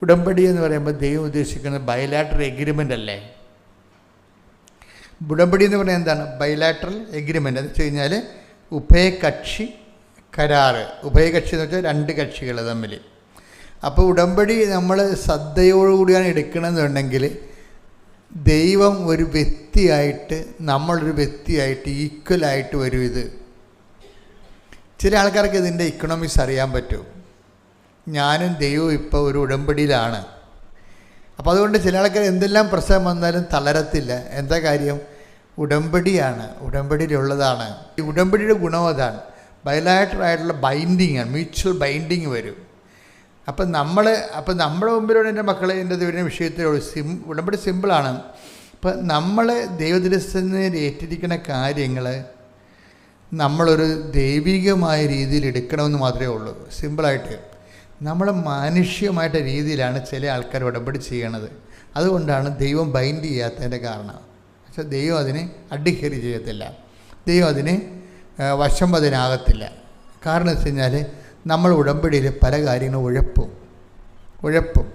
ഉടമ്പടി എന്ന് പറയുമ്പോൾ ദൈവം ഉദ്ദേശിക്കുന്നത് ബയലാറ്ററൽ എഗ്രിമെൻ്റ് അല്ലേ? ഉടമ്പടി എന്ന് പറഞ്ഞാൽ എന്താണ്? ബയലാറ്ററൽ എഗ്രിമെൻ്റ് എന്ന് വെച്ച് കഴിഞ്ഞാൽ ഉഭയകക്ഷി കരാറ്. ഉഭയകക്ഷി എന്ന് വെച്ചാൽ രണ്ട് കക്ഷികൾ തമ്മിൽ. അപ്പോൾ ഉടമ്പടി നമ്മൾ ശ്രദ്ധയോടുകൂടിയാണ് എടുക്കണമെന്നുണ്ടെങ്കിൽ ദൈവം ഒരു വ്യക്തിയായിട്ട്, നമ്മളൊരു വ്യക്തിയായിട്ട് ഈക്വലായിട്ട് വരും. ഇത് ചില ആൾക്കാർക്ക് ഇതിൻ്റെ ഇക്കണോമിക്സ് അറിയാൻ പറ്റും. ഞാനും ദൈവവും ഇപ്പോൾ ഒരു ഉടമ്പടിയിലാണ്. അപ്പോൾ അതുകൊണ്ട് ചില ആൾക്കാർ എന്തെല്ലാം പ്രശ്നം വന്നാലും തളരത്തില്ല. എന്താ കാര്യം? ഉടമ്പടിയാണ്, ഉടമ്പടിയിലുള്ളതാണ്. ഈ ഉടമ്പടിയുടെ ഗുണം അതാണ്. ബയലാറ്ററലായിട്ടുള്ള ബൈൻഡിങ് ആണ്, മ്യൂച്വൽ ബൈൻഡിങ് വരും. അപ്പം നമ്മുടെ മുമ്പിലൂടെ എൻ്റെ മക്കളെ എൻ്റെ ദൈവത്തിൻ്റെ വിഷയത്തിലുള്ള ഉടമ്പടി സിമ്പിളാണ്. അപ്പം നമ്മൾ ദൈവദിവസത്തിൽ ഏറ്റിരിക്കുന്ന കാര്യങ്ങൾ നമ്മളൊരു ദൈവികമായ രീതിയിൽ എടുക്കണമെന്ന് മാത്രമേ ഉള്ളൂ. സിമ്പിളായിട്ട് നമ്മൾ മാനുഷ്യമായിട്ട് രീതിയിലാണ് ചില ആൾക്കാർ ഉടമ്പടി ചെയ്യണത്. അതുകൊണ്ടാണ് ദൈവം ബൈൻഡ് ചെയ്യാത്തതിൻ്റെ കാരണം. പക്ഷേ ദൈവം അതിനെ അഡ്ഹിയർ ചെയ്യത്തില്ല, ദൈവം അതിന് വശംവദനാകത്തില്ല. കാരണം എന്ന് വെച്ച് കഴിഞ്ഞാൽ നമ്മൾ ഉടമ്പടിയിൽ പല കാര്യങ്ങളും ഉഴപ്പും